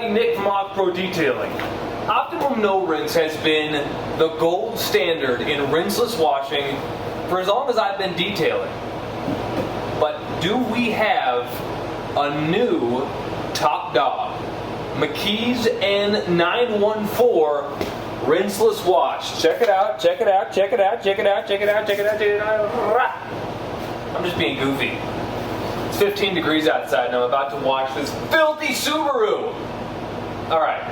everybody, Nick from Pro Detailing. Optimum No Rinse has been the gold standard in rinseless washing for as long as I've been detailing. But do we have a new top dog? McKee's N914 Rinseless Wash. Check it out, check it out, check it out, check it out, check it out, check it out, check it out. I'm just being goofy. It's 15 degrees outside and I'm about to wash this filthy Subaru. Alright.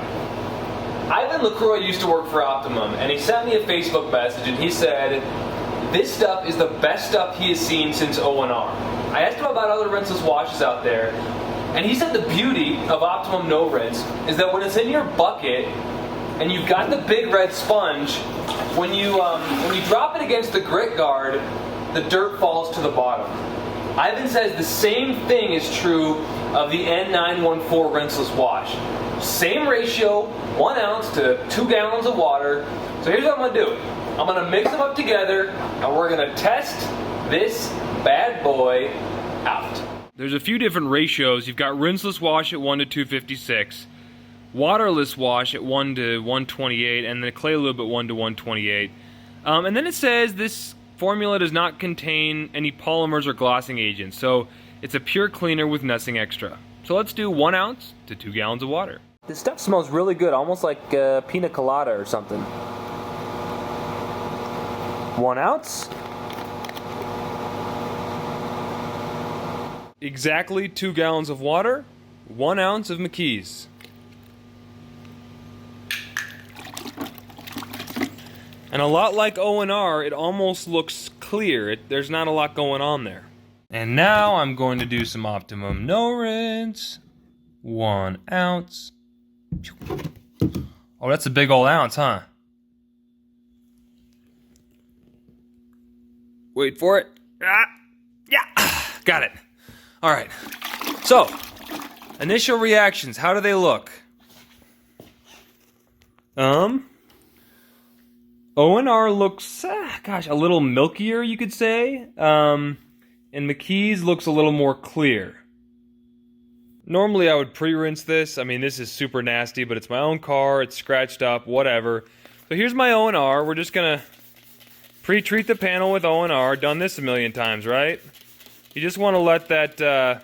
Ivan LaCroix used to work for Optimum and he sent me a Facebook message and he said this stuff is the best stuff he has seen since O&R. I asked him about other rinseless washes out there and he said the beauty of Optimum No Rinse is that when it's in your bucket and you've got the big red sponge, when you drop it against the grit guard, the dirt falls to the bottom. Ivan says the same thing is true of the N914 Rinseless Wash. Same ratio, 1 ounce to 2 gallons of water. So here's what I'm going to do. I'm going to mix them up together and we're going to test this bad boy out. There's a few different ratios. You've got rinseless wash at 1 to 256, waterless wash at 1 to 128, and then clay lube at 1 to 128. And then it says this formula does not contain any polymers or glossing agents, so it's a pure cleaner with nothing extra. So let's do 1 ounce to 2 gallons of water. This stuff smells really good, almost like pina colada or something. 1 ounce. Exactly 2 gallons of water, 1 ounce of McKee's. And a lot like O&R, it almost looks clear. There's not a lot going on there. And now I'm going to do some Optimum No Rinse. 1 ounce. Oh, that's a big old ounce, huh? Wait for it. Yeah, got it. All right. So, initial reactions. How do they look? O&R looks, a little milkier, you could say. And McKee's looks a little more clear. Normally I would pre-rinse this. I mean, this is super nasty, but it's my own car. It's scratched up, whatever. So here's my O&R. We're just going to pre-treat the panel with O&R. Done this a million times, right? You just want to let that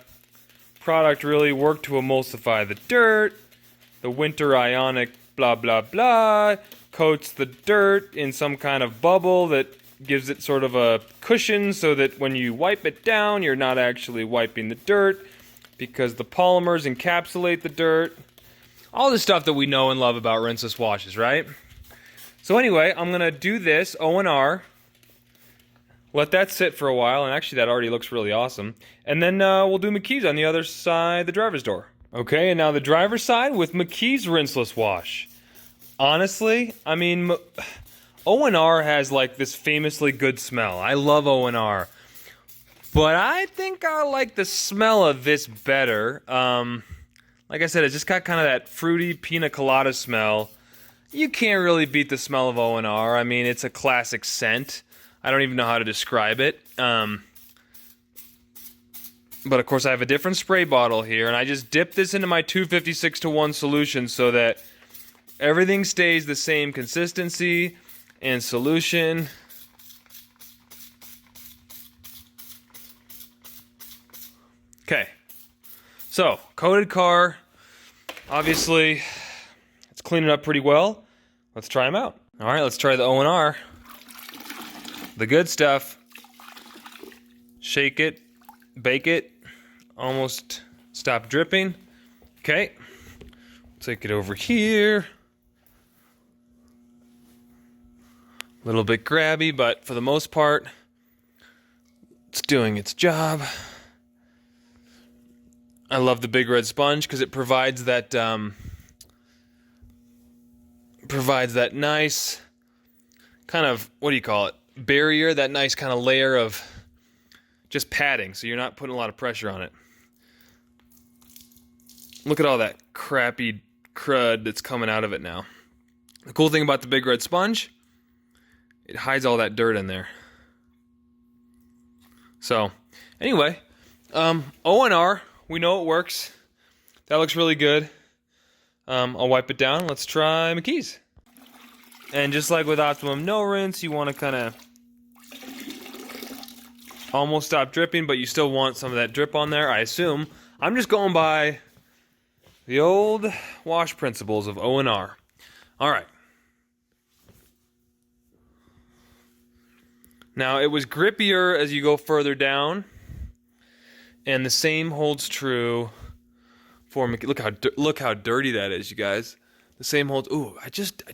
product really work to emulsify the dirt. The winter ionic blah, blah, blah coats the dirt in some kind of bubble that gives it sort of a cushion so that when you wipe it down, you're not actually wiping the dirt because the polymers encapsulate the dirt. All the stuff that we know and love about rinseless washes, right? So anyway, I'm going to do this O&R. Let that sit for a while, and actually that already looks really awesome. And then we'll do McKee's on the other side, the driver's door. Okay, and now the driver's side with McKee's rinseless wash. Honestly, I mean, O&R has like this famously good smell. I love O&R. But I think I like the smell of this better. Like I said, it's just got kind of that fruity pina colada smell. You can't really beat the smell of O&R. I mean, it's a classic scent. I don't even know how to describe it. But of course I have a different spray bottle here, and I just dip this into my 256-to-1 solution so that everything stays the same consistency and solution. Okay, so coated car, obviously it's cleaning up pretty well. Let's try them out. All right, let's try the O&R. The good stuff. Shake it, bake it, almost stop dripping. Okay, take it over here. A little bit grabby, but for the most part, it's doing its job. I love the big red sponge because it provides that nice kind of, what do you call it? Barrier, that nice kind of layer of just padding, so you're not putting a lot of pressure on it. Look at all that crappy crud that's coming out of it now. The cool thing about the big red sponge, it hides all that dirt in there. So, anyway, O&R, we know it works. That looks really good. I'll wipe it down. Let's try McKee's. And just like with Optimum No Rinse, you want to kind of almost stop dripping, but you still want some of that drip on there, I assume. I'm just going by the old wash principles of O&R. All right. Now, it was grippier as you go further down, and the same holds true for look how dirty that is, you guys. The same holds. Ooh, I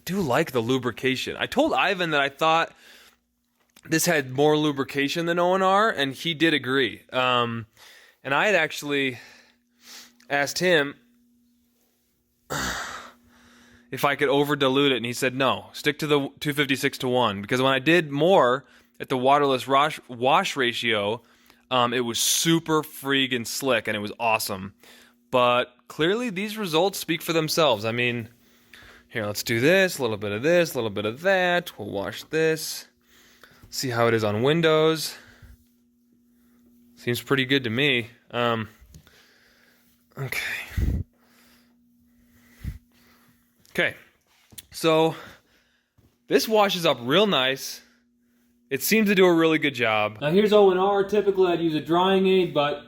do like the lubrication. I told Ivan that I thought this had more lubrication than O&R, and he did agree. And I had actually asked him if I could over dilute it, and he said no, stick to the 256-1, because when I did more at the waterless wash ratio, it was super freaking slick, and it was awesome. But clearly these results speak for themselves. I mean, here, let's do this, a little bit of this, a little bit of that. We'll wash this. See how it is on windows. Seems pretty good to me. Okay, so this washes up real nice. It seems to do a really good job. Now here's O&R. Typically I'd use a drying aid, but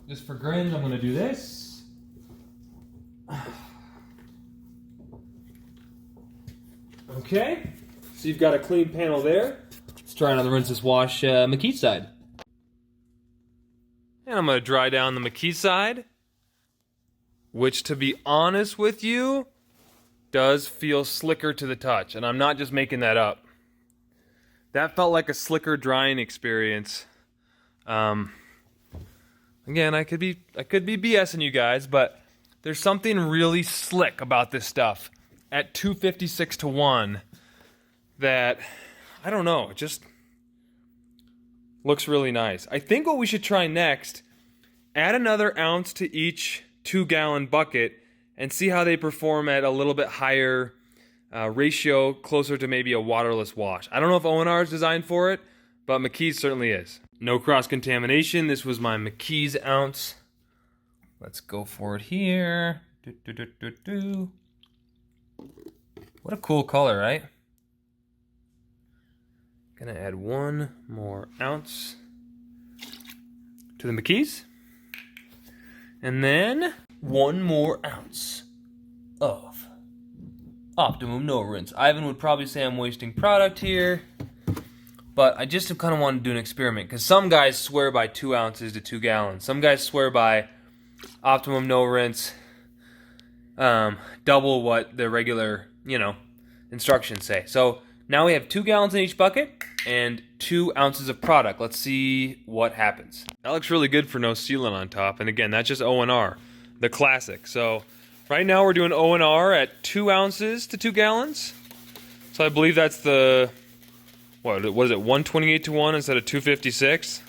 just for grins, I'm gonna do this. Okay, so you've got a clean panel there. Let's try another Rinseless wash McKee's side. And I'm gonna dry down the McKee's side, which, to be honest with you, does feel slicker to the touch, and I'm not just making that up. That felt like a slicker drying experience. Again, I could be BSing you guys, but there's something really slick about this stuff at 256-1 that, I don't know, it just looks really nice. I think what we should try next, add another ounce to each 2-gallon bucket and see how they perform at a little bit higher ratio, closer to maybe a waterless wash. I don't know if O&R is designed for it, but McKee's certainly is. No cross-contamination. This was my McKee's ounce. Let's go for it here. What a cool color, right? Gonna add one more ounce to the McKee's. And then one more ounce of Optimum No Rinse. Ivan would probably say I'm wasting product here, but I just kind of want to do an experiment, because some guys swear by 2 ounces to 2 gallons. Some guys swear by Optimum No Rinse, double what the regular, instructions say. So now we have 2 gallons in each bucket and 2 ounces of product. Let's see what happens. That looks really good for no sealant on top. And again, that's just O&R, the classic. So right now we're doing O&R at 2 ounces to 2 gallons. So I believe that's the, what is it, 128-1 instead of 256?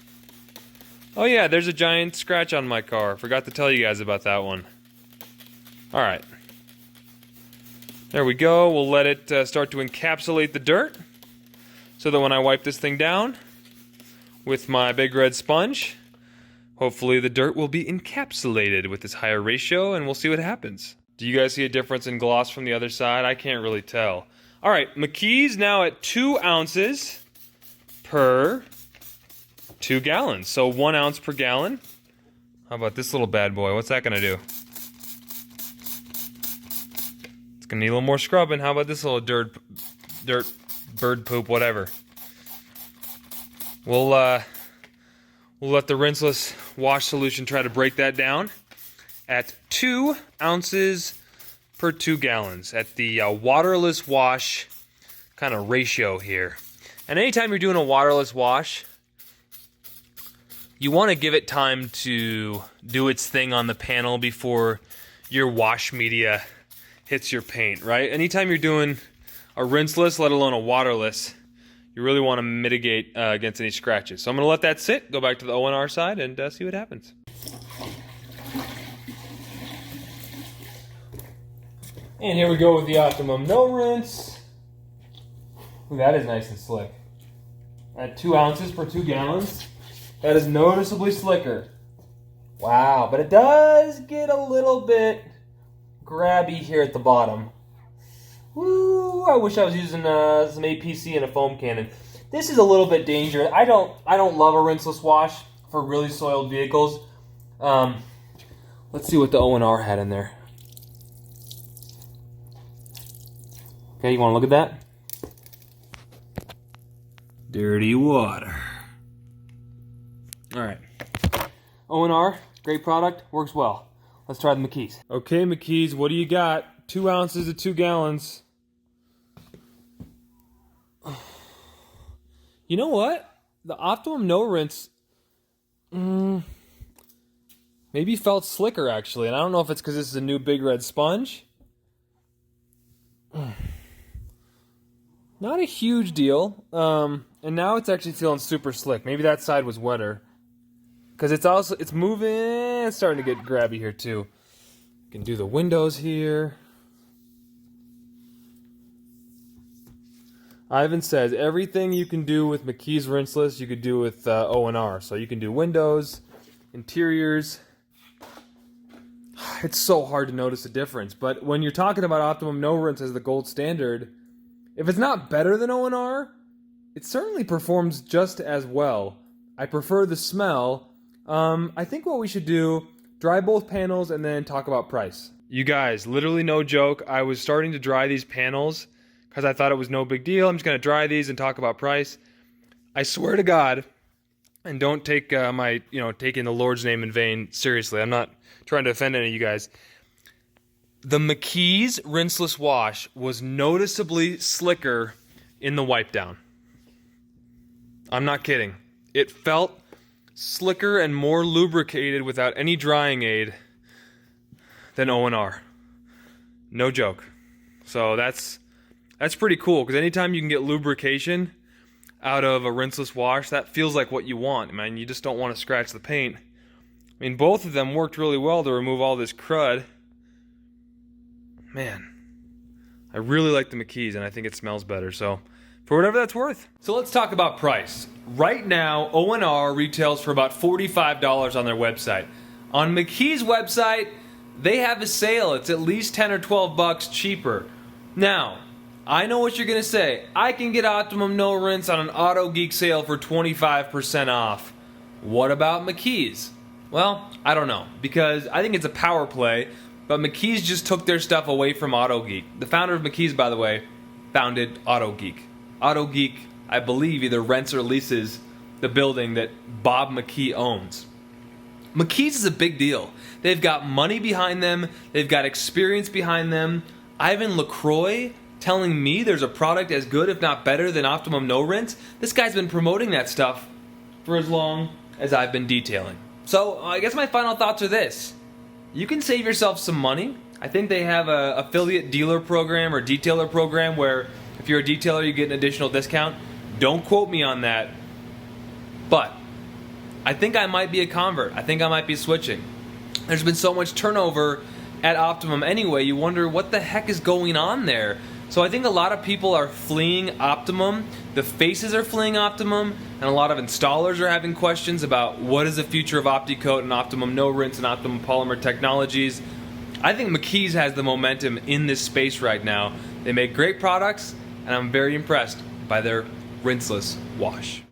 Oh yeah, there's a giant scratch on my car. Forgot to tell you guys about that one. All right. There we go. We'll let it start to encapsulate the dirt, so that when I wipe this thing down with my big red sponge, hopefully the dirt will be encapsulated with this higher ratio, and we'll see what happens. Do you guys see a difference in gloss from the other side? I can't really tell. All right, McKee's now at 2 ounces per 2 gallons. So 1 ounce per gallon. How about this little bad boy? What's that gonna do? It's gonna need a little more scrubbing. How about this little dirt, bird poop, whatever. We'll let the Rinseless wash solution try to break that down at 2 ounces per 2 gallons at the waterless wash kind of ratio here. And anytime you're doing a waterless wash, you want to give it time to do its thing on the panel before your wash media hits your paint, right? Anytime you're doing a rinseless, let alone a waterless, you really want to mitigate against any scratches. So I'm going to let that sit, go back to the O&R side, and see what happens. And here we go with the Optimum No Rinse. Ooh, that is nice and slick. At 2 ounces per 2 gallons. That is noticeably slicker. Wow, but it does get a little bit grabby here at the bottom. Woo! I wish I was using some APC and a foam cannon. This is a little bit dangerous. I don't love a rinseless wash for really soiled vehicles. Let's see what the O&R had in there. Okay, you want to look at that? Dirty water. All right. O&R, great product, works well. Let's try the McKee's. Okay, McKee's, what do you got? 2 ounces to 2 gallons. You know what? The Optimum No Rinse maybe felt slicker, actually. And I don't know if it's because this is a new Big Red Sponge. Not a huge deal. And now it's actually feeling super slick. Maybe that side was wetter. Because it's moving. It's starting to get grabby here, too. You can do the windows here. Ivan says everything you can do with McKee's Rinseless, you could do with O&R. So you can do windows, interiors. It's so hard to notice a difference. But when you're talking about Optimum No Rinse as the gold standard, if it's not better than O&R, it certainly performs just as well. I prefer the smell. I think what we should do, dry both panels and then talk about price. You guys, literally no joke, I was starting to dry these panels because I thought it was no big deal. I'm just going to dry these and talk about price. I swear to God, and don't take my, taking the Lord's name in vain seriously. I'm not trying to offend any of you guys. The McKee's Rinseless Wash was noticeably slicker in the wipe down. I'm not kidding. It felt slicker and more lubricated without any drying aid than O&R. No joke. So that's pretty cool, because anytime you can get lubrication out of a rinseless wash, that feels like what you want, man. You just don't want to scratch the paint. I mean, both of them worked really well to remove all this crud. Man, I really like the McKee's, and I think it smells better, so for whatever that's worth. So let's talk about price. Right now, O&R retails for about $45 on their website. On McKee's website, they have a sale. It's at least 10 or 12 bucks cheaper. Now, I know what you're going to say. I can get Optimum No Rinse on an Auto Geek sale for 25% off. What about McKee's? Well, I don't know, because I think it's a power play, but McKee's just took their stuff away from Auto Geek. The founder of McKee's, by the way, founded Auto Geek. Auto Geek, I believe, either rents or leases the building that Bob McKee owns. McKee's is a big deal. They've got money behind them. They've got experience behind them. Ivan LaCroix telling me there's a product as good, if not better, than Optimum No Rinse. This guy's been promoting that stuff for as long as I've been detailing. So I guess my final thoughts are this. You can save yourself some money. I think they have a affiliate dealer program or detailer program where if you're a detailer, you get an additional discount. Don't quote me on that. But I think I might be a convert. I think I might be switching. There's been so much turnover at Optimum anyway, you wonder what the heck is going on there. So I think a lot of people are fleeing Optimum. The faces are fleeing Optimum, and a lot of installers are having questions about what is the future of OptiCoat and Optimum No Rinse and Optimum Polymer Technologies. I think McKee's has the momentum in this space right now. They make great products, and I'm very impressed by their rinseless wash.